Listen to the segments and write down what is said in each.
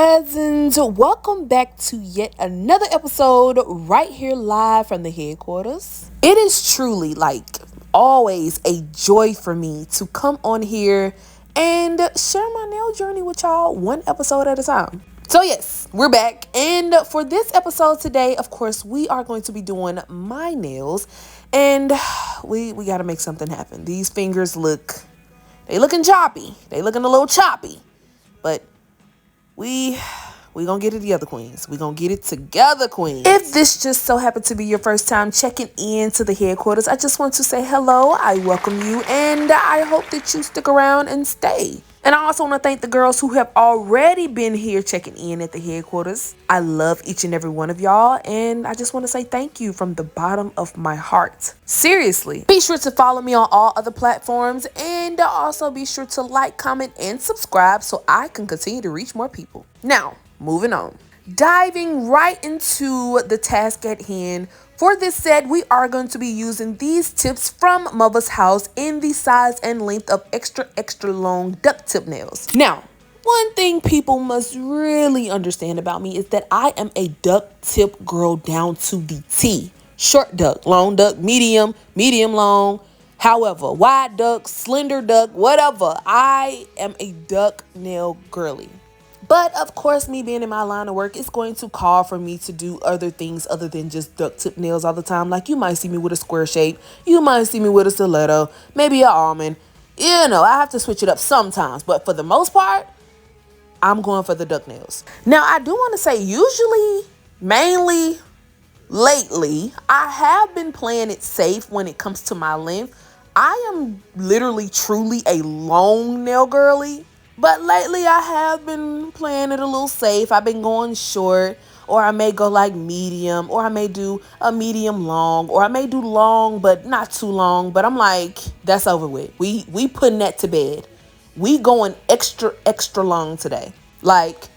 Cousins, welcome back to yet another episode right here live from the headquarters. It is truly, like always, a joy for me to come on here and share my nail journey with y'all one episode at a time. So yes, we're back, and for this episode today, of course, we are going to be doing my nails, and we got to make something happen. These fingers they looking choppy. They looking a little choppy, but we gonna get it together, queens. We gonna get it together, queens. If this just so happened to be your first time checking in to the headquarters, I just want to say hello. I welcome you, and I hope that you stick around and stay. And I also want to thank the girls who have already been here checking in at the headquarters. I love each and every one of y'all, and I just want to say thank you from the bottom of my heart. Seriously. Be sure to follow me on all other platforms, and also be sure to like, comment, and subscribe so I can continue to reach more people. Now, moving on. Diving right into the task at hand. For this set, we are going to be using these tips from Mother's House in the size and length of extra long duck tip nails. Now, one thing people must really understand about me is that I am a duck tip girl down to the T. Short duck, long duck, medium long. However, wide duck, slender duck, whatever. I am a duck nail girly. But of course, me being in my line of work, it's going to call for me to do other things other than just duck tip nails all the time. Like you might see me with a square shape. You might see me with a stiletto, maybe an almond. You know, I have to switch it up sometimes. But for the most part, I'm going for the duck nails. Now, I do want to say usually, mainly, lately, I have been playing it safe when it comes to my length. I am literally, truly a long nail girly. But lately, I have been playing it a little safe. I've been going short, or I may go like medium, or I may do a medium long, or I may do long, but not too long. But I'm like, that's over with. We putting that to bed. We going extra long today. Like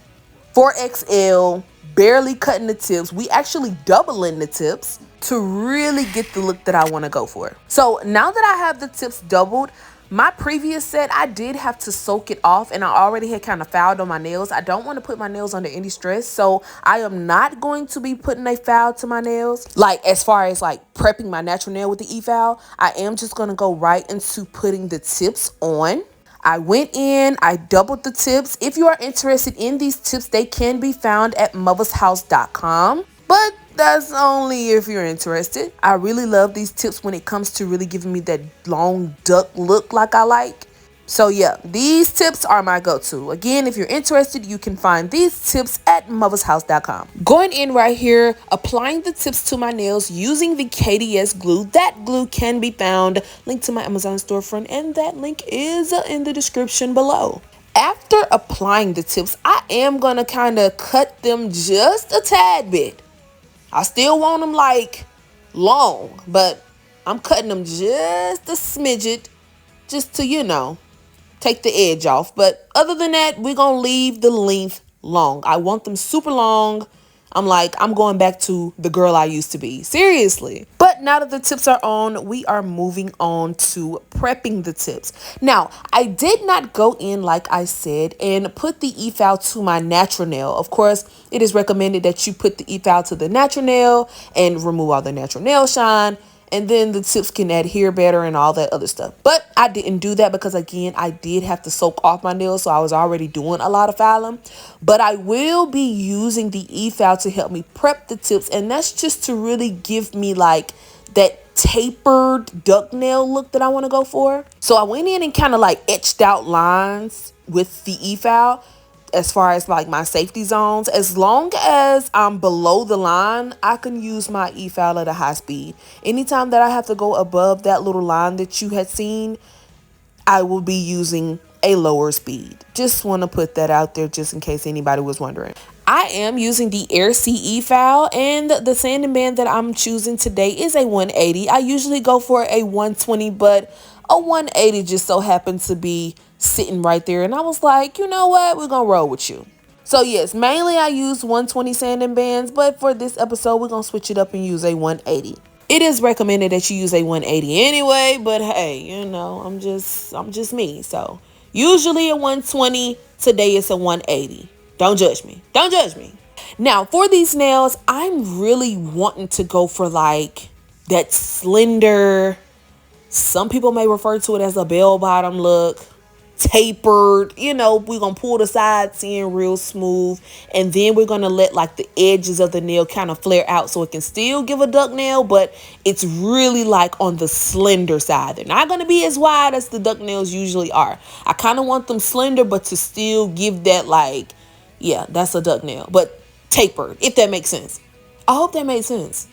4XL, barely cutting the tips. We actually doubling the tips to really get the look that I want to go for. So now that I have the tips doubled, my previous set, I did have to soak it off, and I already had kind of fouled on my nails. I don't want to put my nails under any stress, so I am not going to be putting a foul to my nails. Like, as far as like prepping my natural nail with the e-foul, I am just going to go right into putting the tips on. I went in, I doubled the tips. If you are interested in these tips, they can be found at mothershouse.com. But that's only if you're interested. I really love these tips when it comes to really giving me that long duck look like I like. So yeah, these tips are my go-to. Again, if you're interested, you can find these tips at mothershouse.com. Going in right here, applying the tips to my nails using the KDS glue. That glue can be found linked to my Amazon storefront, and that link is in the description below. After applying the tips, I am going to kind of cut them just a tad bit. I still want them like long, but I'm cutting them just a smidget just to, you know, take the edge off. But other than that, we're going to leave the length long. I want them super long. I'm going back to the girl I used to be. Seriously. But now that the tips are on, we are moving on to prepping the tips. Now, I did not go in, like I said, and put the e-foul to my natural nail. Of course, it is recommended that you put the e-foul to the natural nail and remove all the natural nail shine. And then the tips can adhere better and all that other stuff. But I didn't do that because, again, I did have to soak off my nails. So I was already doing a lot of fouling. But I will be using the e-foul to help me prep the tips. And that's just to really give me like that tapered duck nail look that I want to go for. So I went in and kind of like etched out lines with the e-foul. As far as like my safety zones, as long as I'm below the line, I can use my e-foul at a high speed. Anytime that I have to go above that little line that you had seen, I will be using a lower speed. Just want to put that out there just in case anybody was wondering. I am using the Air C e-foul, and the sanding band that I'm choosing today is a 180. I usually go for a 120, but a 180 just so happened to be sitting right there, and I was like, you know what, we're gonna roll with you. So yes, mainly I use 120 sanding bands, but for this episode we're gonna switch it up and use a 180. It is recommended that you use a 180 anyway, but hey, you know, I'm just me. So usually a 120, today it's a 180. Don't judge me. Don't judge me. Now, for these nails, I'm really wanting to go for like that slender, some people may refer to it as a bell bottom look, tapered. You know, we're going to pull the sides in real smooth. And then we're going to let like the edges of the nail kind of flare out so it can still give a duck nail, but it's really like on the slender side. They're not going to be as wide as the duck nails usually are. I kind of want them slender, but to still give that like, yeah, that's a duck nail, but tapered, if that makes sense. I hope that made sense.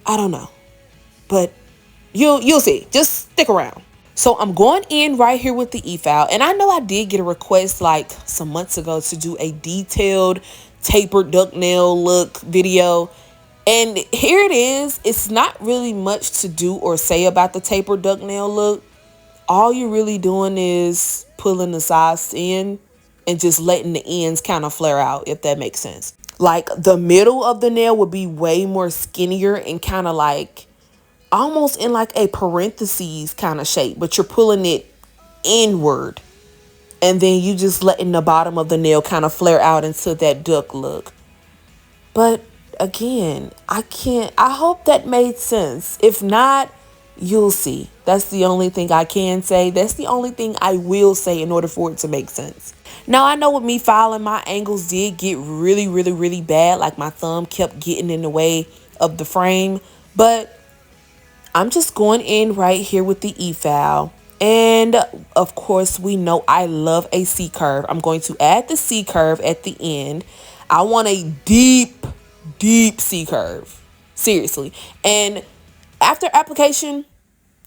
I don't know, but you'll see. Just stick around. So I'm going in right here with the e-file, and I know I did get a request like some months ago to do a detailed tapered duck nail look video, and here it is. It's not really much to do or say about the tapered duck nail look. All you're really doing is pulling the sides in and just letting the ends kind of flare out, if that makes sense. Like the middle of the nail would be way more skinnier and kind of like almost in like a parentheses kind of shape, but you're pulling it inward. And then you just letting the bottom of the nail kind of flare out into that duck look. But again, I hope that made sense. If not, you'll see. That's the only thing I can say. That's the only thing I will say in order for it to make sense. Now, I know with me filing, my angles did get really, really, really bad. Like my thumb kept getting in the way of the frame. But I'm just going in right here with the e-file. And of course, we know I love a C-curve. I'm going to add the C-curve at the end. I want a deep, deep C-curve. Seriously. And after application,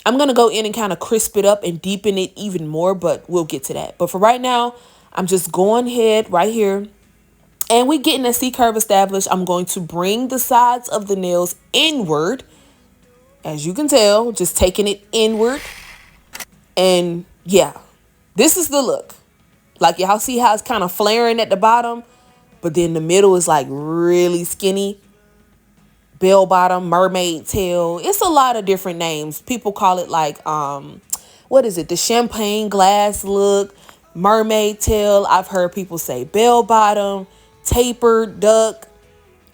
I'm going to go in and kind of crisp it up and deepen it even more, but we'll get to that. But for right now, I'm just going ahead right here. And we're getting a C-curve established. I'm going to bring the sides of the nails inward. As you can tell, just taking it inward. And yeah, this is the look. Like y'all see how it's kind of flaring at the bottom, but then the middle is like really skinny. Bell bottom, mermaid tail. It's a lot of different names. People call it like, what is it? The champagne glass look, mermaid tail. I've heard people say bell bottom, tapered duck.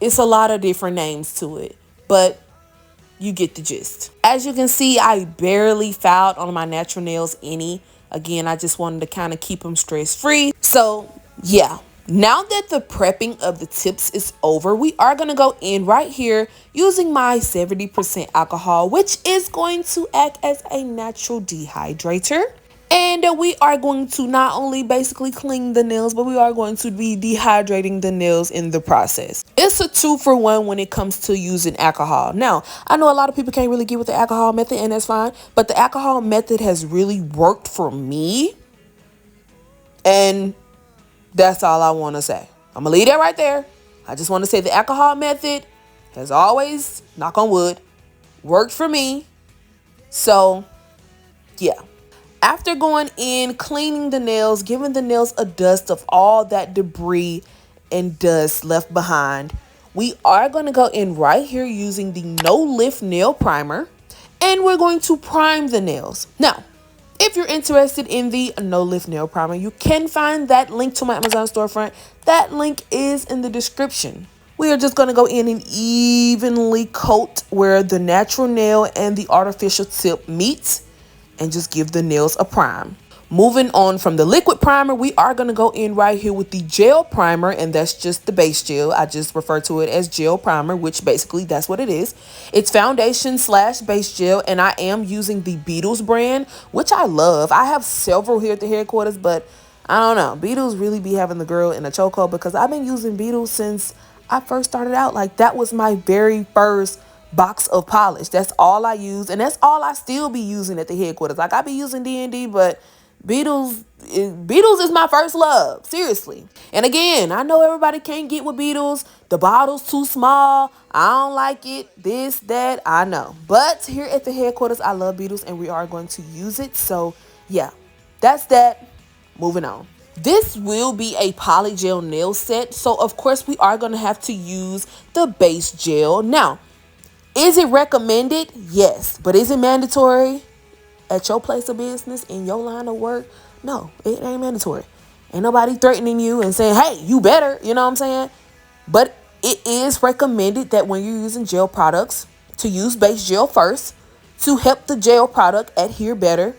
It's a lot of different names to it, but you get the gist. As you can see, I barely filed on my natural nails any. Again, I just wanted to kind of keep them stress free. So yeah, now that the prepping of the tips is over, we are going to go in right here using my 70% alcohol, which is going to act as a natural dehydrator. And we are going to not only basically clean the nails, but we are going to be dehydrating the nails in the process. It's a 2-for-1 when it comes to using alcohol. Now, I know a lot of people can't really get with the alcohol method, and that's fine. But the alcohol method has really worked for me. And that's all I want to say. I'm going to leave that right there. I just want to say the alcohol method has always, knock on wood, worked for me. So, yeah. After going in, cleaning the nails, giving the nails a dust of all that debris and dust left behind, we are going to go in right here using the No Lift Nail Primer, and we're going to prime the nails. Now, if you're interested in the No Lift Nail Primer, you can find that link to my Amazon storefront. That link is in the description. We are just going to go in and evenly coat where the natural nail and the artificial tip meets, and just give the nails a prime. Moving on from the liquid primer, we are going to go in right here with the gel primer, and that's just the base gel. I just refer to it as gel primer, which basically that's what it is. It's foundation / base gel, and I am using the Beetles brand, which I love. I have several here at the headquarters, but I don't know. Beetles really be having the girl in a chokehold because I've been using Beetles since I first started out. Like that was my very first box of polish. That's all I use, and that's all I still be using at the headquarters. Like I be using D&D, but Beetles is my first love, seriously. And again, I know everybody can't get with Beetles. The bottle's too small. I don't like it. This, that, I know. But here at the headquarters, I love Beetles, and we are going to use it. So yeah, that's that. Moving on. This will be a polygel nail set, so of course we are going to have to use the base gel. Now, is it recommended? Yes. But is it mandatory at your place of business, in your line of work? No, it ain't mandatory. Ain't nobody threatening you and saying, hey, you better, you know what I'm saying? But it is recommended that when you're using gel products to use base gel first to help the gel product adhere better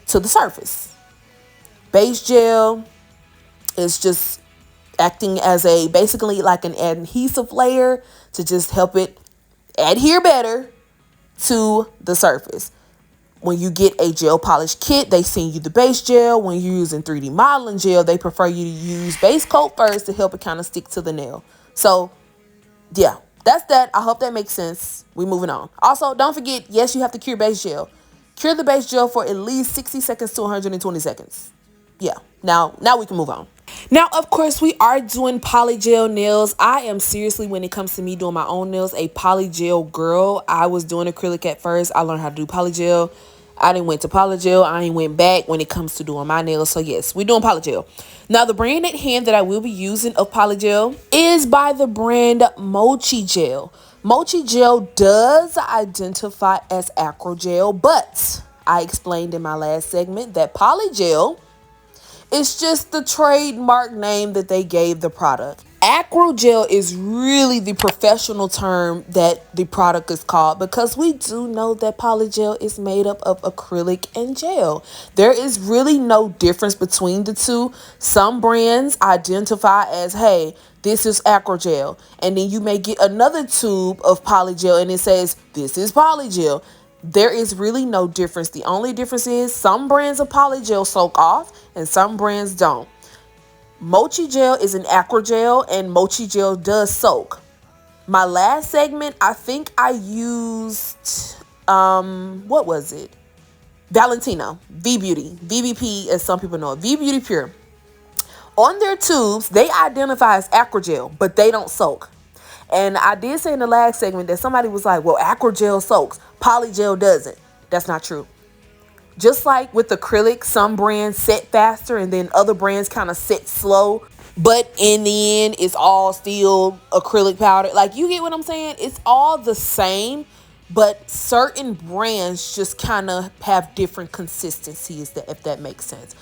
to the surface. Base gel is just acting as a basically like an adhesive layer to just help it adhere better to the surface. When you get a gel polish kit, they send you the base gel. When you're using 3D modeling gel, they prefer you to use base coat first to help it kind of stick to the nail. So yeah, that's that. I hope that makes sense. We're moving on. Also, don't forget, yes, you have to cure base gel. Cure the base gel for at least 60 seconds to 120 seconds. Yeah, now we can move on. Now, of course, we are doing polygel nails. I am seriously, when it comes to me doing my own nails, a polygel girl. I was doing acrylic at first. I learned how to do polygel. I didn't went to polygel. I ain't went back when it comes to doing my nails. So yes, we're doing polygel. Now, the brand at hand that I will be using of polygel is by the brand Mochi Gel. Mochi Gel does identify as acrogel, but I explained in my last segment that polygel, it's just the trademark name that they gave the product. Acrogel is really the professional term that the product is called, because we do know that polygel is made up of acrylic and gel. There is really no difference between the two. Some brands identify as, hey, this is acrogel. And then you may get another tube of polygel and it says, this is polygel. There is really no difference. The only difference is some brands of polygel soak off and some brands don't. Mochi Gel is an acrogel and Mochi Gel does soak. My last segment, I think I used, what was it? Valentino, V-Beauty, VBP as some people know it, V-Beauty Pure. On their tubes, they identify as acrogel, but they don't soak. And I did say in the last segment that somebody was like, well, acrogel soaks, polygel doesn't. That's not true. Just like with acrylic, some brands set faster and then other brands kind of set slow. But in the end, it's all still acrylic powder. Like, you get what I'm saying? It's all the same, but certain brands just kind of have different consistencies, if that makes sense.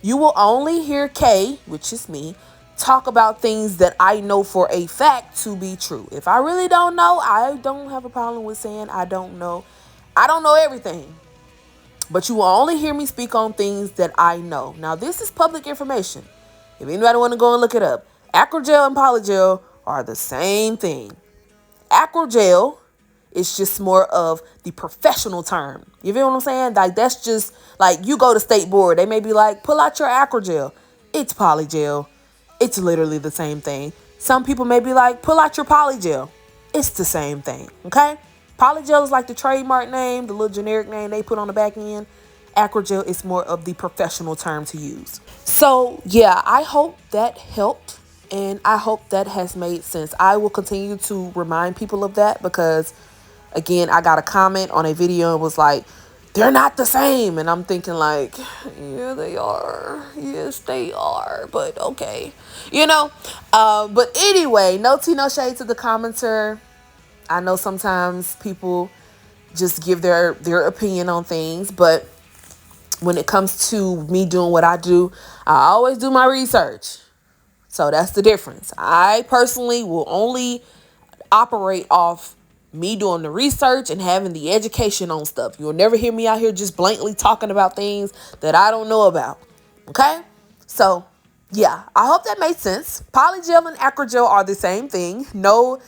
You will only hear KAAY, which is me, talk about things that I know for a fact to be true. If I really don't know, I don't have a problem with saying I don't know. I don't know everything. But you will only hear me speak on things that I know. Now, this is public information. If anybody want to go and look it up, acrogel and polygel are the same thing. Acrogel is just more of the professional term. You feel what I'm saying? Like, that's just like you go to state board. They may be like, pull out your acrogel. It's polygel. It's literally the same thing. Some people may be like, pull out your polygel. It's the same thing. Okay? Polygel is like the trademark name, the little generic name they put on the back end. Acrogel is more of the professional term to use. So yeah, I hope that helped and I hope that has made sense. I will continue to remind people of that because, again, I got a comment on a video and was like, they're not the same. And I'm thinking like, yeah, they are. Yes, they are. But okay. You know, but anyway, no tea, no shade to the commenter. I know sometimes people just give their opinion on things, but when it comes to me doing what I do, I always do my research. So that's the difference. I personally will only operate off me doing the research and having the education on stuff. You'll never hear me out here just blankly talking about things that I don't know about. Okay? So, yeah, I hope that made sense. Polygel and acrogel are the same thing. No,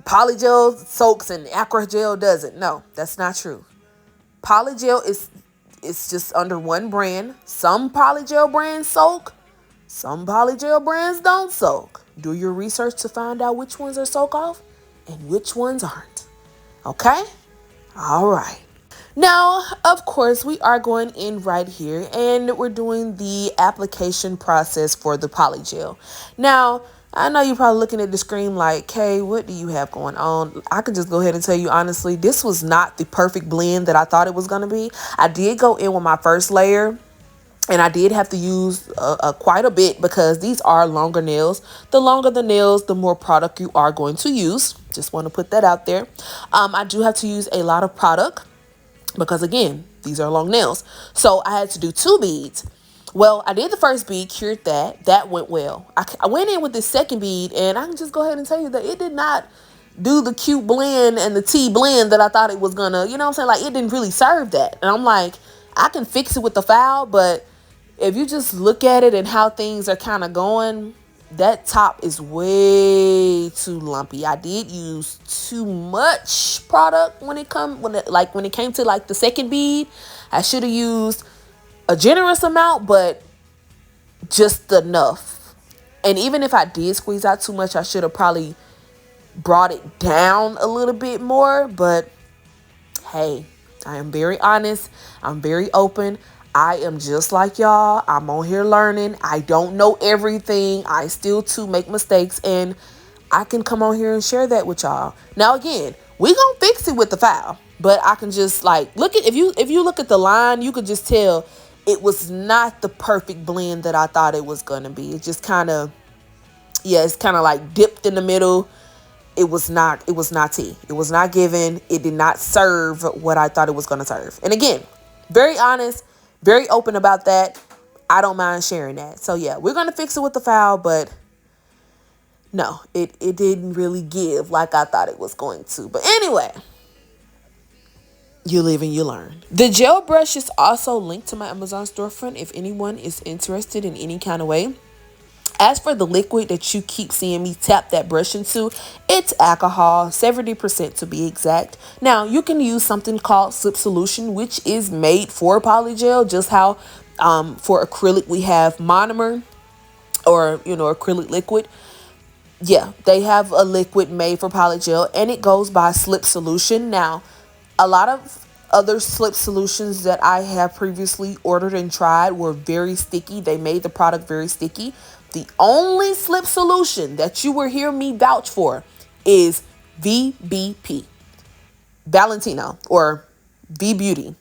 polygel soaks and acrogel doesn't. No, that's not true. Polygel is just under one brand. Some polygel brands soak. Some polygel brands don't soak. Do your research to find out which ones are soak off and which ones aren't. Okay? All right. Now, of course, we are going in right here and we're doing the application process for the polygel. Now, I know you're probably looking at the screen like, Kay, what do you have going on? I can just go ahead and tell you honestly, this was not the perfect blend that I thought it was going to be. I did go in with my first layer and I did have to use quite a bit because these are longer nails. The longer the nails, the more product you are going to use. Just want to put that out there. I do have to use a lot of product because, again, these are long nails. So I had to do 2 beads. Well, I did the first bead, cured that. That went well. I went in with the second bead, and I can just go ahead and tell you that it did not do the cute blend and the tea blend that I thought it was gonna, you know what I'm saying? Like, it didn't really serve that. And I'm like, I can fix it with the foul, but if you just look at it and how things are kind of going, that top is way too lumpy. I did use too much product when it came to like the second bead. I should have used a generous amount, but just enough. And even if I did squeeze out too much, I should have probably brought it down a little bit more. But hey, I am very honest. I'm very open. I am just like y'all. I'm on here learning. I don't know everything. I still too make mistakes, and I can come on here and share that with y'all. Now again, we gonna fix it with the file, but I can just like look at, if you look at the line, you could just tell it was not the perfect blend that I thought it was gonna be. It just kind of, yeah, it's kind of like dipped in the middle. It was not tea. It was not given. It did not serve what I thought it was going to serve. And again, very honest, very open about that. I don't mind sharing that. So yeah, we're going to fix it with the foul, but no, it didn't really give like I thought it was going to. But anyway, you live and you learn. The gel brush is also linked to my Amazon storefront if anyone is interested in any kind of way. As for the liquid that you keep seeing me tap that brush into, it's alcohol, 70% to be exact. Now, you can use something called slip solution, which is made for polygel, just how for acrylic we have monomer, or, you know, acrylic liquid. Yeah, they have a liquid made for polygel, and it goes by slip solution. Now, a lot of other slip solutions that I have previously ordered and tried were very sticky. They made the product very sticky. The only slip solution that you will hear me vouch for is VBP, Valentino, or V Beauty,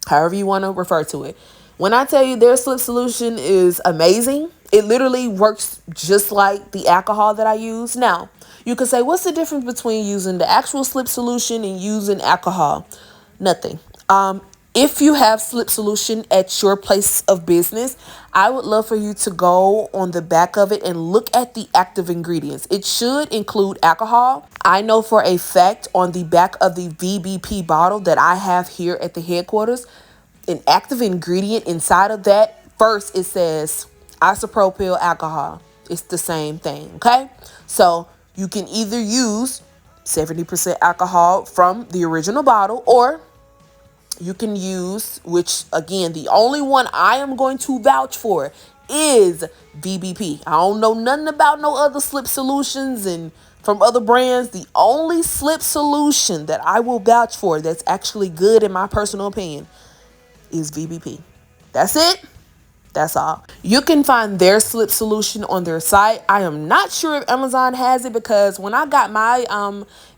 however you want to refer to it. When I tell you their slip solution is amazing, it literally works just like the alcohol that I use. Now, you could say, what's the difference between using the actual slip solution and using alcohol? Nothing. If you have slip solution at your place of business, I would love for you to go on the back of it and look at the active ingredients. It should include alcohol. I know for a fact on the back of the VBP bottle that I have here at the headquarters, an active ingredient inside of that, first it says isopropyl alcohol. It's the same thing, okay? So you can either use 70% alcohol from the original bottle, or you can use, which again, the only one I am going to vouch for is VBP. I don't know nothing about no other slip solutions and from other brands. The only slip solution that I will vouch for that's actually good in my personal opinion is VBP. That's it. That's all. You can find their slip solution on their site. I am not sure if Amazon has it, because when I got my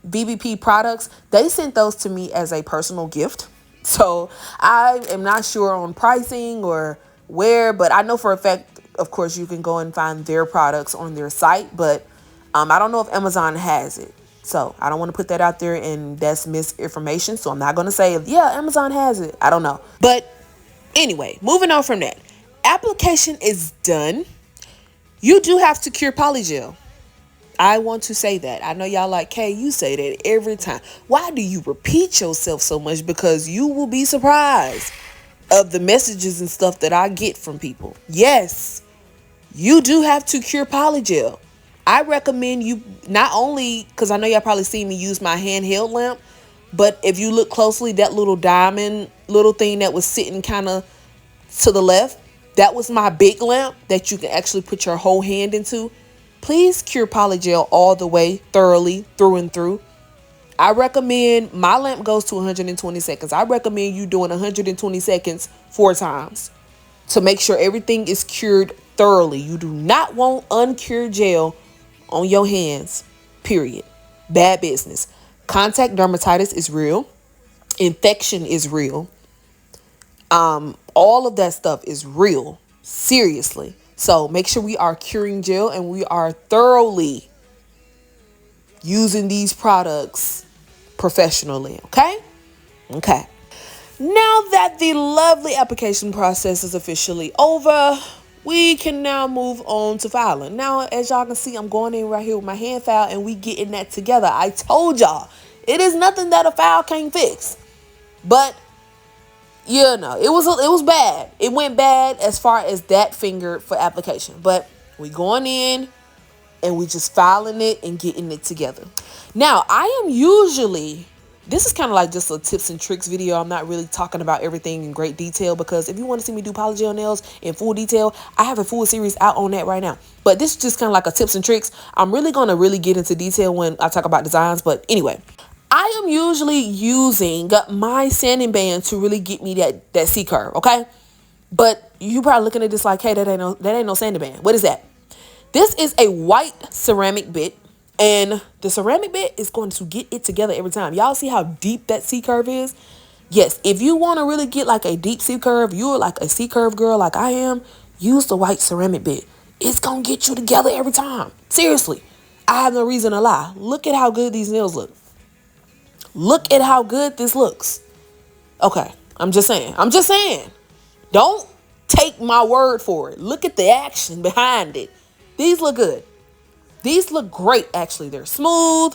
VBP products, they sent those to me as a personal gift. So I am not sure on pricing or where, but I know for a fact, of course, you can go and find their products on their site, but I don't know if Amazon has it. So I don't want to put that out there and that's misinformation. So I'm not going to say, yeah, Amazon has it. I don't know. But anyway, moving on from that. Application is done. You do have to cure polygel. I want to say that. I know y'all like, Kay, you say that every time. Why do you repeat yourself so much? Because you will be surprised of the messages and stuff that I get from people. Yes, you do have to cure polygel. I recommend you not only, because I know y'all probably seen me use my handheld lamp, but if you look closely, that little diamond little thing that was sitting kind of to the left, that was my big lamp that you can actually put your whole hand into. Please cure polygel all the way, thoroughly, through and through. I recommend, my lamp goes to 120 seconds. I recommend you doing 120 seconds 4 times to make sure everything is cured thoroughly. You do not want uncured gel on your hands, period. Bad business. Contact dermatitis is real. Infection is real. All of that stuff is real. Seriously. So make sure we are curing gel and we are thoroughly using these products professionally. Okay? Okay. Now that the lovely application process is officially over, we can now move on to filing. Now, as y'all can see, I'm going in right here with my hand file and we getting that together. I told y'all, it is nothing that a file can't fix. But, you know, it was bad. It went bad as far as that finger for application. But we going in and we just filing it and getting it together. Now, I am usually... This is kind of like just a tips and tricks video. I'm not really talking about everything in great detail because if you want to see me do polygel nails in full detail, I have a full series out on that right now. But this is just kind of like a tips and tricks. I'm really going to really get into detail when I talk about designs. But anyway, I am usually using my sanding band to really get me that C curve, okay? But you probably looking at this like, hey, that ain't no sanding band. What is that? This is a white ceramic bit. And the ceramic bit is going to get it together every time. Y'all see how deep that C curve is? Yes, if you want to really get like a deep C curve, you're like a C curve girl like I am, use the white ceramic bit. It's going to get you together every time. Seriously, I have no reason to lie. Look at how good these nails look. Look at how good this looks. Okay, I'm just saying. Don't take my word for it. Look at the action behind it. These look good. These look great, actually. They're smooth.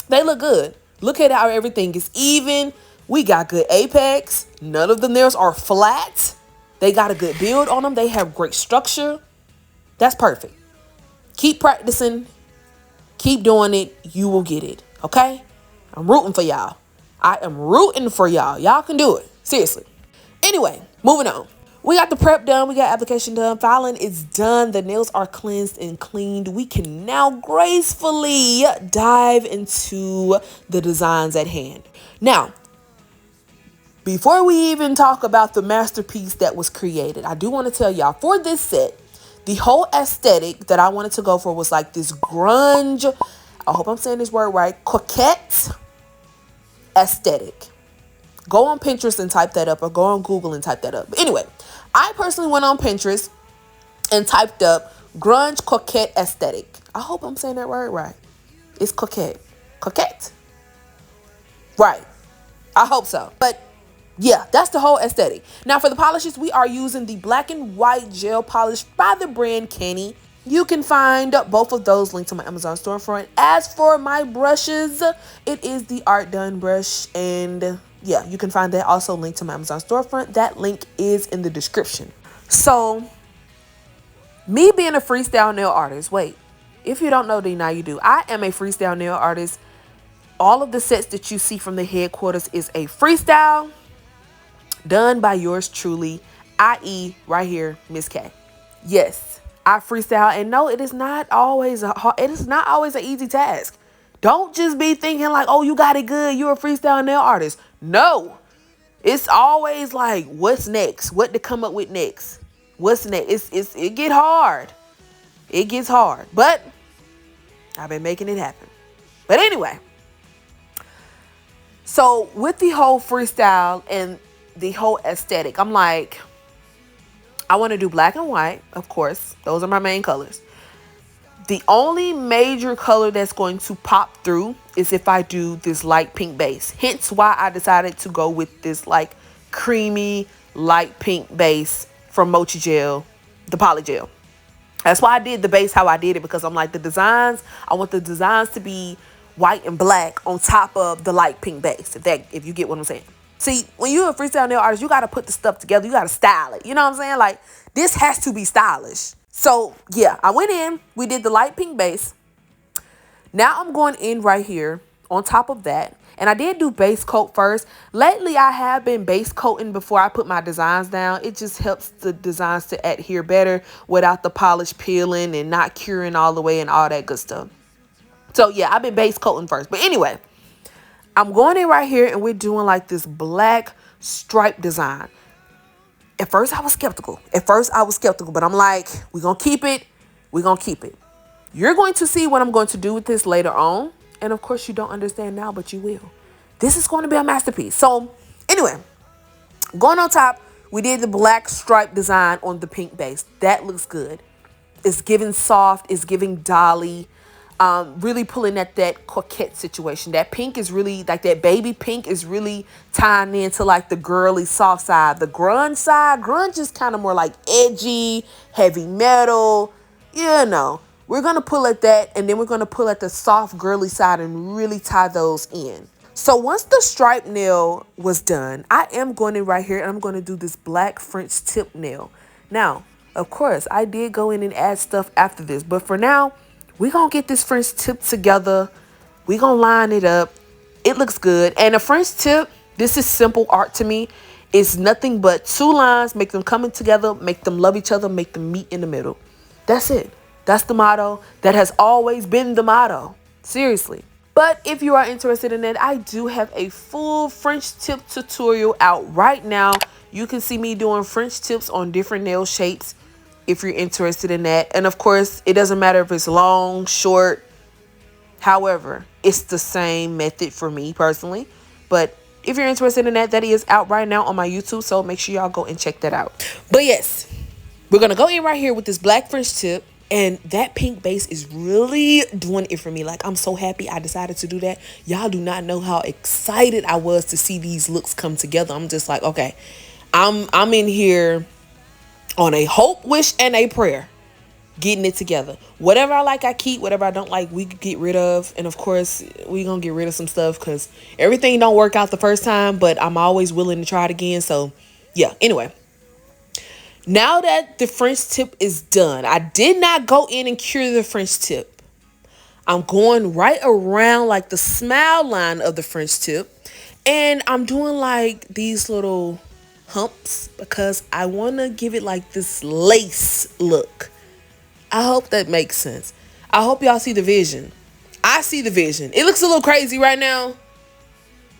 They look good. Look at how everything is even. We got good apex. None of the nails are flat. They got a good build on them. They have great structure. That's perfect. Keep practicing. Keep doing it. You will get it. Okay? I'm rooting for y'all. I am rooting for y'all. Y'all can do it. Seriously. Anyway, moving on. We got the prep done. We got application done. Filing is done. The nails are cleansed and cleaned. We can now gracefully dive into the designs at hand. Now, before we even talk about the masterpiece that was created, I do want to tell y'all for this set, the whole aesthetic that I wanted to go for was like this grunge, I hope I'm saying this word right, coquette aesthetic. Go on Pinterest and type that up, or go on Google and type that up. But anyway, I personally went on Pinterest and typed up grunge coquette aesthetic. I hope I'm saying that word right. It's coquette. Coquette? Right. I hope so. But yeah, that's the whole aesthetic. Now for the polishes, we are using the black and white gel polish by the brand KAAY. You can find both of those linked to my Amazon storefront. As for my brushes, it is the Art Done brush, and yeah, you can find that also linked to my Amazon storefront. That link is in the description. So, me being a freestyle nail artist, wait, if you don't know, then now you do. I am a freestyle nail artist. All of the sets that you see from the headquarters is a freestyle done by yours truly, i.e. right here, Miss K. Yes, I freestyle, and no, it is not always an easy task. Don't just be thinking like, oh, you got it good, you're a freestyle nail artist. No, it's always like, what's next? What to come up with next? What's next? It get hard. It gets hard, but I've been making it happen. But anyway, so with the whole freestyle and the whole aesthetic, I'm like, I want to do black and white, of course. Those are my main colors. The only major color that's going to pop through is if I do this light pink base. Hence why I decided to go with this like creamy light pink base from Mochi Gel, the Polygel. That's why I did the base how I did it, because I'm like, the designs, I want the designs to be white and black on top of the light pink base, if you get what I'm saying. See, when you're a freestyle nail artist, you got to put the stuff together. You got to style it. You know what I'm saying? Like, this has to be stylish. So, yeah, I went in. We did the light pink base. Now I'm going in right here on top of that. And I did do base coat first. Lately, I have been base coating before I put my designs down. It just helps the designs to adhere better without the polish peeling and not curing all the way and all that good stuff. So, yeah, I've been base coating first. But anyway, I'm going in right here and we're doing like this black stripe design. At first I was skeptical. But I'm like, we're going to keep it. We're going to keep it. You're going to see what I'm going to do with this later on. And of course you don't understand now, but you will. This is going to be a masterpiece. So anyway, going on top, we did the black stripe design on the pink base. That looks good. It's giving soft. It's giving dolly. Really pulling at that Coquette situation. That pink is really, like that baby pink is really tying into like the girly soft side. The grunge side, grunge is kind of more like edgy, heavy metal, you know. We're going to pull at that, and then we're going to pull at the soft girly side and really tie those in. So once the stripe nail was done, I am going in right here and I'm going to do this black French tip nail. Now, of course, I did go in and add stuff after this, but for now, we're going to get this French tip together. We're going to line it up. It looks good. And a French tip, this is simple art to me. It's nothing but 2 lines, make them coming together, make them love each other, make them meet in the middle. That's it. That's the motto. That has always been the motto. Seriously. But if you are interested in that, I do have a full French tip tutorial out right now. You can see me doing French tips on different nail shapes if you're interested in that. And of course, it doesn't matter if it's long, short, however, it's the same method for me personally. But if you're interested in that, that is out right now on my YouTube. So make sure y'all go and check that out. But yes, we're going to go in right here with this black French tip. And that pink base is really doing it for me. Like, I'm so happy I decided to do that. Y'all do not know how excited I was to see these looks come together. I'm just like, okay, I'm in here on a hope, wish, and a prayer, getting it together. Whatever I like, I keep. Whatever I don't like, we get rid of. And of course, we gonna get rid of some stuff because everything don't work out the first time, but I'm always willing to try it again. So yeah, anyway. Now that the French tip is done, I did not go in and cure the French tip. I'm going right around like the smile line of the French tip. And I'm doing like these little humps because I want to give it like this lace look. I hope that makes sense. I hope y'all see the vision. I see the vision. It looks a little crazy right now,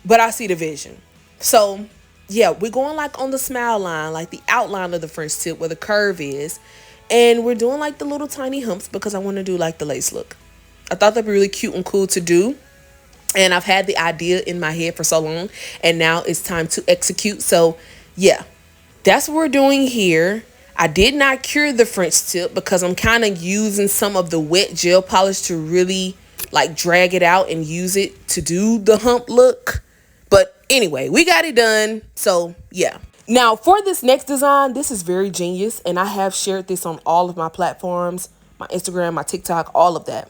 but I see the vision. So yeah, we're going like on the smile line, like the outline of the French tip where the curve is. And we're doing like the little tiny humps because I want to do like the lace look. I thought that'd be really cute and cool to do. And I've had the idea in my head for so long. And now it's time to execute. So yeah, that's what we're doing here. I did not cure the French tip because I'm kind of using some of the wet gel polish to really like drag it out and use it to do the hump look. But anyway, we got it done. So yeah. Now for this next design, this is very genius. And I have shared this on all of my platforms, my Instagram, my TikTok, all of that.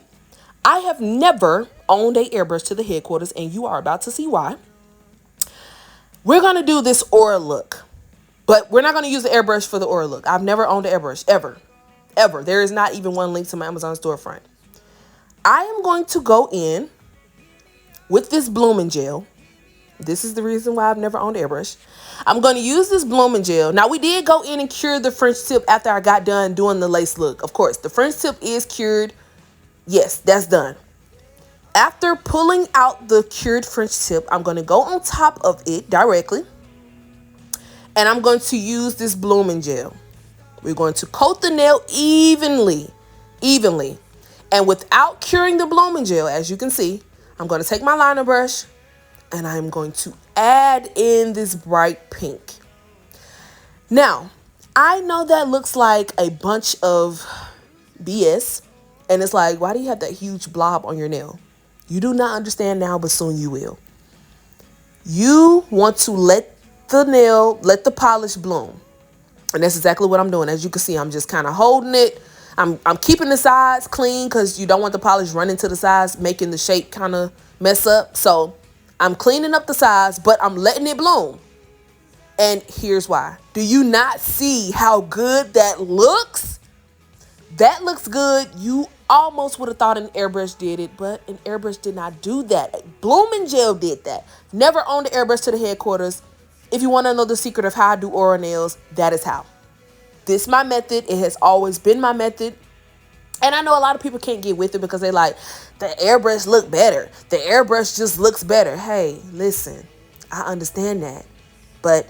I have never owned a airbrush to the headquarters, and you are about to see why. We're going to do this aura look, but we're not going to use the airbrush for the aura look. I've never owned an airbrush, ever. There is not even one link to my Amazon storefront. I am going to go in with this blooming gel. This is the reason why I've never owned an airbrush. I'm going to use this blooming gel. Now, we did go in and cure the French tip after I got done doing the lace look. Of course, the French tip is cured. Yes, that's done. After pulling out the cured French tip, I'm going to go on top of it directly. And I'm going to use this blooming gel. We're going to coat the nail evenly. And without curing the blooming gel, as you can see, I'm going to take my liner brush and I'm going to add in this bright pink. Now, I know that looks like a bunch of BS. And it's like, why do you have that huge blob on your nail? You do not understand now, but soon you will. You want to let the polish bloom. And that's exactly what I'm doing. As you can see, I'm just kind of holding it. I'm keeping the sides clean because you don't want the polish running to the sides, making the shape kind of mess up. So I'm cleaning up the sides, but I'm letting it bloom. And here's why. Do you not see how good that looks? That looks good. You almost would have thought an airbrush did it, but an airbrush did not do that. Blooming gel did that. Never owned an airbrush to the headquarters. If you want to know the secret of how I do aura nails, that is how. This is my method. It has always been my method. And I know a lot of people can't get with it because they like, the airbrush look better. The airbrush just looks better. Hey, listen, I understand that, but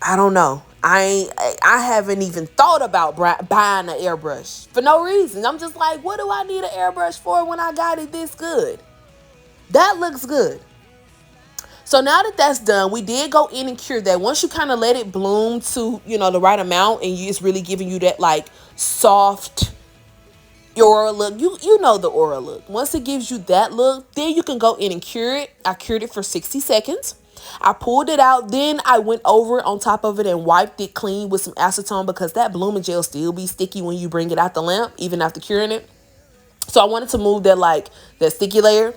I don't know. I haven't even thought about buying an airbrush for no reason. I'm just like, what do I need an airbrush for when I got it this good? That looks good. So now that that's done, we did go in and cure that. Once you kind of let it bloom to, the right amount and it's really giving you that like soft, your aura look. You know the aura look. Once it gives you that look, then you can go in and cure it. I cured it for 60 seconds. I pulled it out. Then I went over on top of it and wiped it clean with some acetone, because that blooming gel still be sticky when you bring it out the lamp, even after curing it. So I wanted to move that sticky layer.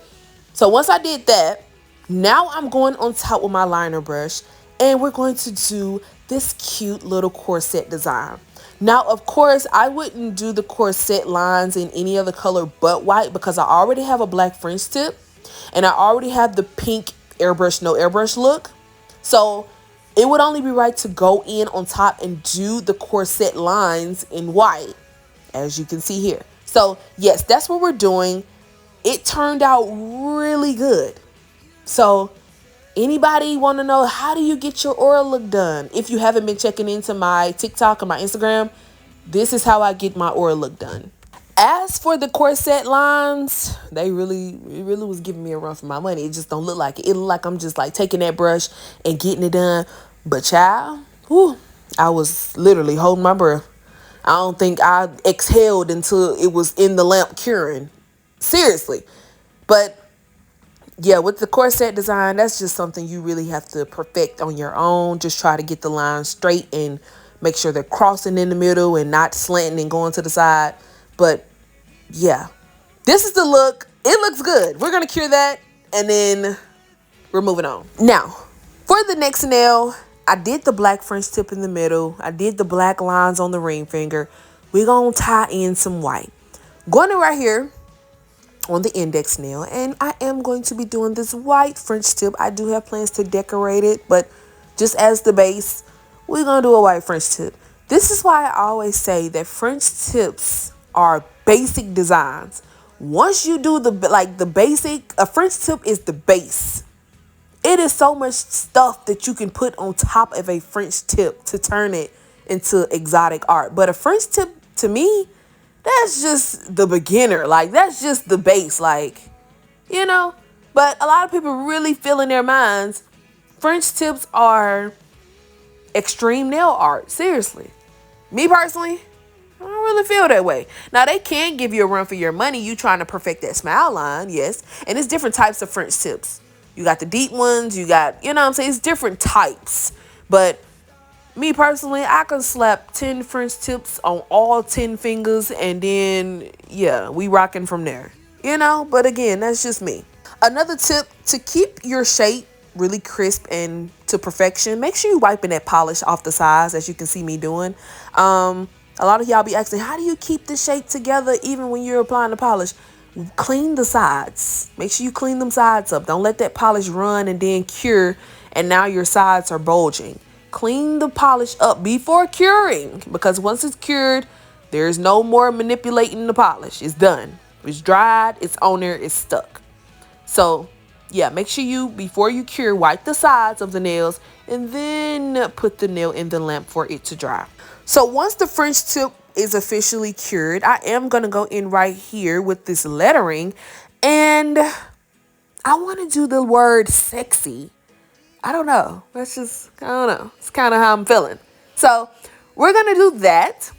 So once I did that, now I'm going on top with my liner brush, and we're going to do this cute little corset design. Now, of course, I wouldn't do the corset lines in any other color but white, because I already have a black French tip and I already have the pink airbrush, no airbrush look. So it would only be right to go in on top and do the corset lines in white, as you can see here. So yes, that's what we're doing. It turned out really good. So anybody want to know, how do you get your aura look done? If you haven't been checking into my TikTok or my Instagram, this is how I get my aura look done. As for the corset lines, it really was giving me a run for my money. It just don't look like it. It look like I'm just like taking that brush and getting it done. But child, whew, I was literally holding my breath. I don't think I exhaled until it was in the lamp curing. Seriously. But yeah, with the corset design, that's just something you really have to perfect on your own. Just try to get the lines straight and make sure they're crossing in the middle and not slanting and going to the side. But yeah, this is the look. It looks good. We're going to cure that, and then we're moving on. Now, for the next nail, I did the black French tip in the middle. I did the black lines on the ring finger. We're going to tie in some white. Going to right here on the index nail, and I am going to be doing this white French tip. I do have plans to decorate it, but just as the base, we're going to do a white French tip. This is why I always say that French tips are basic designs. Once you do the basic, a French tip is the base. It is so much stuff that you can put on top of a French tip to turn it into exotic art. But a French tip, to me, that's just the beginner. Like, that's just the base, like, you know. But a lot of people really feel in their minds, French tips are extreme nail art. Seriously. Me personally, I don't really feel that way. Now, they can give you a run for your money. You trying to perfect that smile line, yes. And it's different types of French tips. You got the deep ones. You got, you know what I'm saying? It's different types. But me personally, I can slap 10 French tips on all 10 fingers, and then, yeah, we rocking from there. You know? But again, that's just me. Another tip to keep your shape really crisp and to perfection, make sure you wiping that polish off the sides, as you can see me doing. A lot of y'all be asking, how do you keep the shape together even when you're applying the polish? Clean the sides. Make sure you clean them sides up. Don't let that polish run and then cure, and now your sides are bulging. Clean the polish up before curing, because once it's cured, there's no more manipulating the polish. It's done. It's dried. It's on there. It's stuck. So yeah, make sure you, before you cure, wipe the sides of the nails and then put the nail in the lamp for it to dry. So once the French tip is officially cured, I am going to go in right here with this lettering, and I want to do the word sexy. I don't know. That's just, I don't know. It's kind of how I'm feeling. So we're going to do that.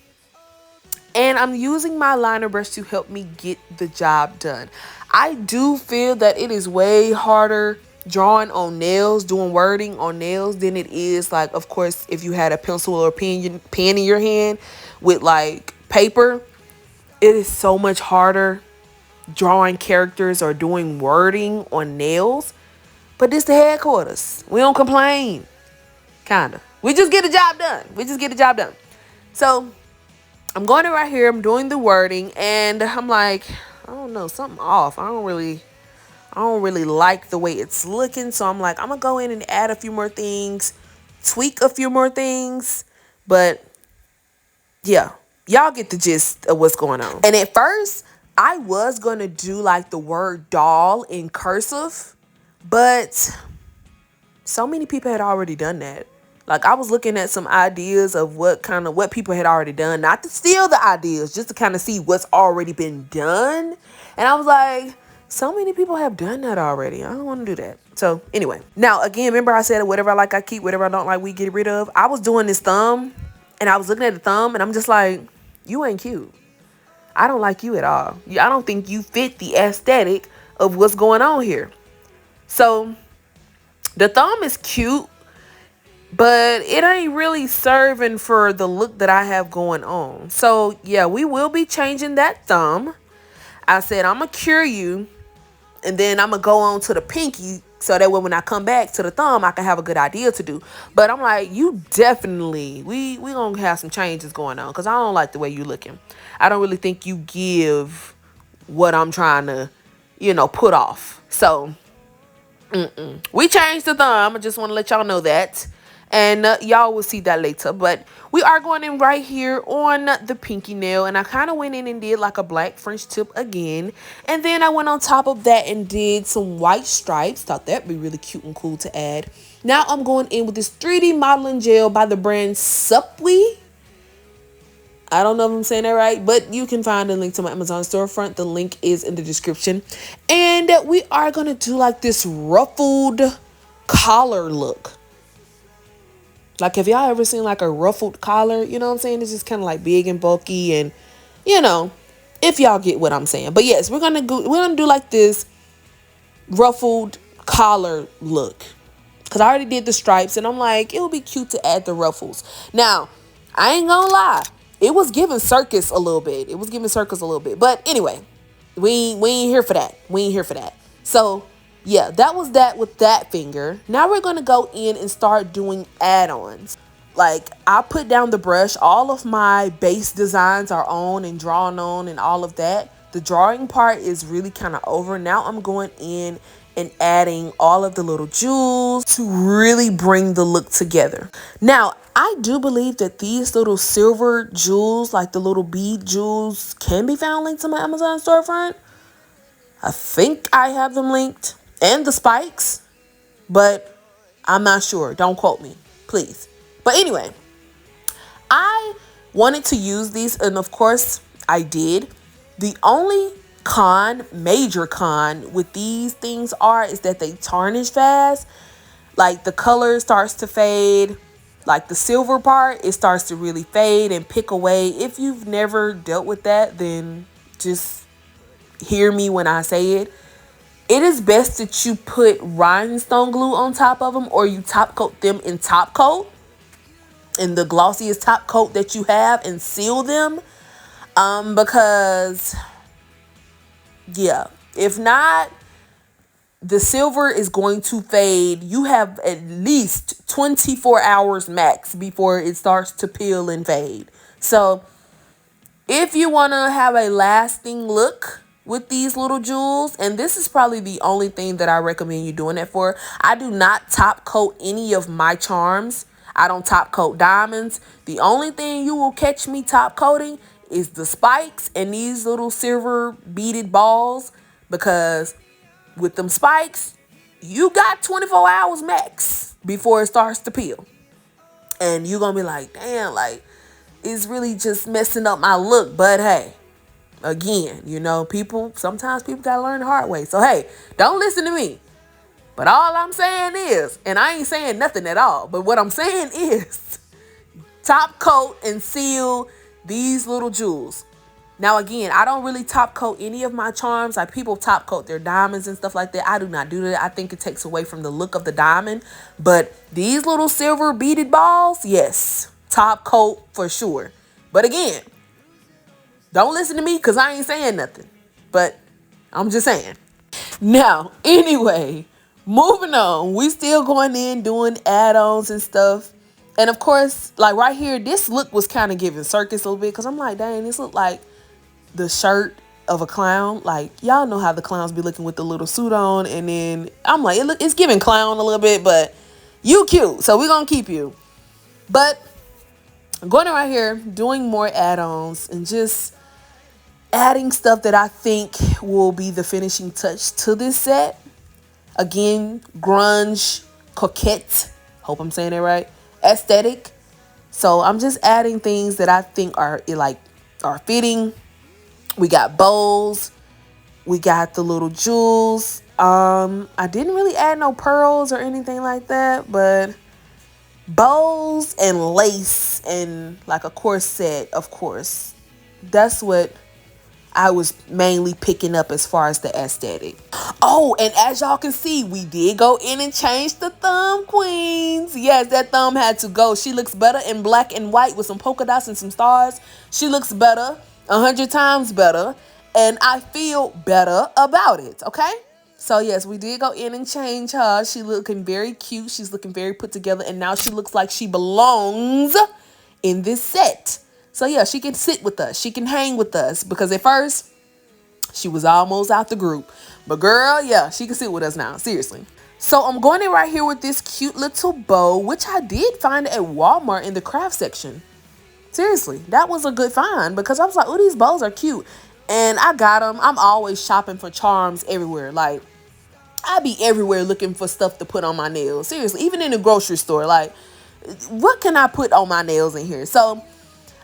And I'm using my liner brush to help me get the job done. I do feel that it is way harder drawing on nails, doing wording on nails, than it is, like, of course, if you had a pencil or pen in your hand with like paper. It is so much harder drawing characters or doing wording on nails. But this the headquarters. We don't complain. Kinda. We just get the job done. We just get the job done. So I'm going to right here. I'm doing the wording, and I'm like, I don't know, something off. I don't really like the way it's looking. So I'm like, I'm gonna go in and add a few more things, tweak a few more things. But yeah, y'all get the gist of what's going on. And at first, I was gonna do like the word doll in cursive, but so many people had already done that. Like, I was looking at some ideas of what people had already done, not to steal the ideas, just to kind of see what's already been done. And I was like, so many people have done that already. I don't want to do that. So anyway, now again, remember I said whatever I like, I keep, whatever I don't like, we get rid of. I was doing this thumb, and I was looking at the thumb, and I'm just like, you ain't cute. I don't like you at all. I don't think you fit the aesthetic of what's going on here. So the thumb is cute, but it ain't really serving for the look that I have going on. So yeah, we will be changing that thumb. I said I'm gonna cure you, and then I'm gonna go on to the pinky, so that way when I come back to the thumb, I can have a good idea to do. But I'm like, you definitely, we gonna have some changes going on, because I don't like the way you looking. I don't really think you give what I'm trying to, put off. So we changed the thumb. I just want to let y'all know that. And y'all will see that later. But we are going in right here on the pinky nail. And I kind of went in and did like a black French tip again. And then I went on top of that and did some white stripes. Thought that'd be really cute and cool to add. Now I'm going in with this 3D modeling gel by the brand Subway. I don't know if I'm saying that right, but you can find a link to my Amazon storefront. The link is in the description. And we are going to do like this ruffled collar look. Like, have y'all ever seen like a ruffled collar? You know what I'm saying? It's just kind of like big and bulky, and if y'all get what I'm saying. But yes, we're going to do like this ruffled collar look. Because I already did the stripes, and I'm like, it would be cute to add the ruffles. Now, I ain't gonna lie. It was giving circus a little bit. But anyway, we ain't here for that. So, yeah, that was that with that finger. Now we're going to go in and start doing add-ons. Like, I put down the brush. All of my base designs are on and drawn on and all of that. The drawing part is really kind of over. Now I'm going in and adding all of the little jewels to really bring the look together. Now, I do believe that these little silver jewels, like the little bead jewels, can be found linked to my Amazon storefront. I think I have them linked, and the spikes, but I'm not sure. Don't quote me, please. But anyway, I wanted to use these, and of course I did. The only major con with these things is that they tarnish fast. Like, the color starts to fade. Like, the silver part, it starts to really fade and pick away. If you've never dealt with that, then just hear me when I say it. It is best that you put rhinestone glue on top of them, or you top coat them in top coat, in the glossiest top coat that you have, and seal them. Because, yeah, if not, the silver is going to fade. You have at least 24 hours max before it starts to peel and fade. So if you want to have a lasting look with these little jewels, and this is probably the only thing that I recommend you doing that for. I do not top coat any of my charms. I don't top coat diamonds. The only thing you will catch me top coating is the spikes and these little silver beaded balls, because with them spikes, you got 24 hours max before it starts to peel. And you're going to be like, damn, like, it's really just messing up my look. But hey, again, sometimes people got to learn the hard way. So hey, don't listen to me. But all I'm saying is, and I ain't saying nothing at all, but what I'm saying is, top coat and seal these little jewels. Now, again, I don't really top coat any of my charms. Like, people top coat their diamonds and stuff like that. I do not do that. I think it takes away from the look of the diamond. But these little silver beaded balls, yes, top coat for sure. But again, don't listen to me, because I ain't saying nothing. But I'm just saying. Now, anyway, moving on. We still going in doing add-ons and stuff. And of course, like right here, this look was kind of giving circus a little bit, because I'm like, dang, this look like the shirt of a clown. Like, y'all know how the clowns be looking with the little suit on, and then I'm like, it's giving clown a little bit, but you cute, so we're gonna keep you. But I'm going right here, doing more add-ons and just adding stuff that I think will be the finishing touch to this set. Again, Grunge, Coquette, hope I'm saying it right, aesthetic. So I'm just adding things that I think are fitting. We got bows. We got the little jewels. I didn't really add no pearls or anything like that, but bows and lace and like a corset, of course. That's what I was mainly picking up as far as the aesthetic. Oh, and as y'all can see, we did go in and change the thumb, queens. Yes, that thumb had to go. She looks better in black and white with some polka dots and some stars. She looks better, 100 times better, and I feel better about it, okay? So yes, we did go in and change her. She looking very cute. She's looking very put together, and now she looks like she belongs in this set. So yeah, she can sit with us. She can hang with us, because at first she was almost out the group. But girl, yeah, she can sit with us now, seriously. So I'm going in right here with this cute little bow, which I did find at Walmart in the craft section. Seriously, that was a good find, because I was like, oh, these bows are cute. And I got them. I'm always shopping for charms everywhere. Like, I be everywhere looking for stuff to put on my nails. Seriously, even in the grocery store. Like, what can I put on my nails in here? So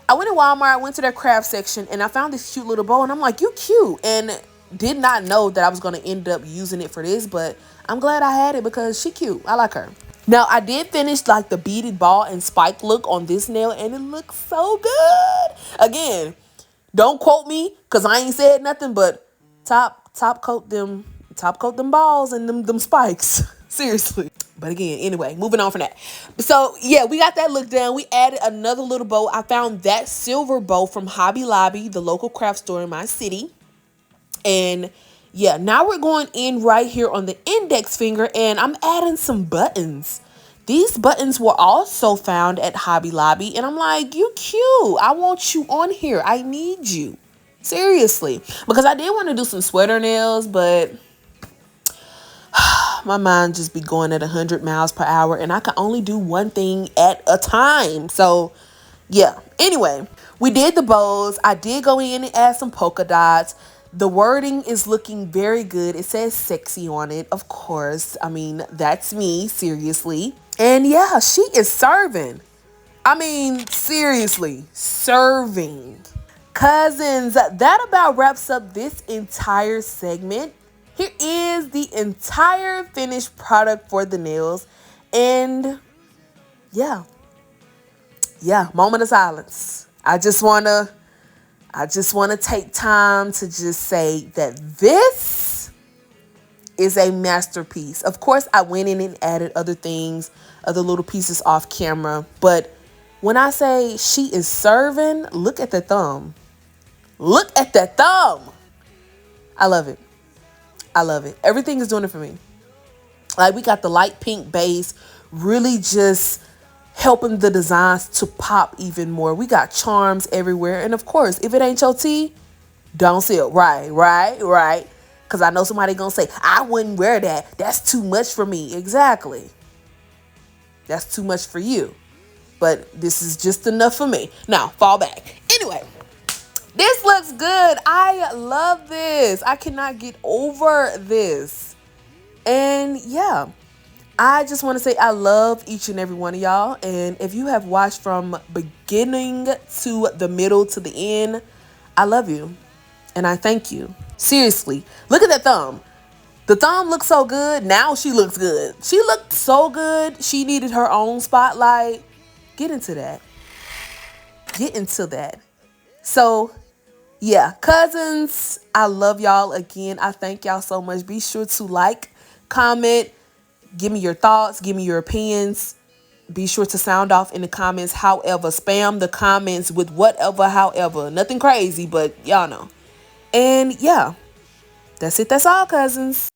I went to Walmart, I went to their craft section, and I found this cute little bow, and I'm like, you cute. And did not know that I was going to end up using it for this, but I'm glad I had it because she cute. I like her. Now, I did finish like the beaded ball and spike look on this nail, and it looks so good. Again, don't quote me because I ain't said nothing, but top coat them balls and them spikes. Seriously. But again, anyway, moving on from that. So yeah, we got that look done. We added another little bow. I found that silver bow from Hobby Lobby, the local craft store in my city. And yeah, now we're going in right here on the index finger, and I'm adding some buttons. These buttons were also found at Hobby Lobby, and I'm like, you cute. I want you on here. I need you. Seriously. Because I did want to do some sweater nails, but my mind just be going at 100 miles per hour, and I can only do one thing at a time. So yeah, anyway, we did the bows. I did go in and add some polka dots. The wording is looking very good. It says sexy on it, of course. I mean, that's me, seriously. And yeah, she is serving. I mean, seriously, serving. Cousins, that about wraps up this entire segment. Here is the entire finished product for the nails. And yeah, moment of silence. I just want to take time to just say that this is a masterpiece. Of course, I went in and added other things, other little pieces off camera. But when I say she is serving, look at the thumb. Look at that thumb. I love it. I love it. Everything is doing it for me. Like, we got the light pink base, really just helping the designs to pop even more. We got charms everywhere. And of course, if it ain't your tea, don't sell. Right. Because I know somebody going to say, I wouldn't wear that. That's too much for me. Exactly. That's too much for you. But this is just enough for me. Now, fall back. Anyway, this looks good. I love this. I cannot get over this. And yeah, I just want to say I love each and every one of y'all. And if you have watched from beginning to the middle to the end, I love you. And I thank you. Seriously, look at that thumb. The thumb looks so good. Now she looks good. She looked so good. She needed her own spotlight. Get into that. Get into that. So yeah, cousins, I love y'all again. I thank y'all so much. Be sure to like, comment, give me your thoughts, give me your opinions. Be sure to sound off in the comments. However, spam the comments with whatever, however. Nothing crazy, but y'all know. And yeah, that's it. That's all, cousins.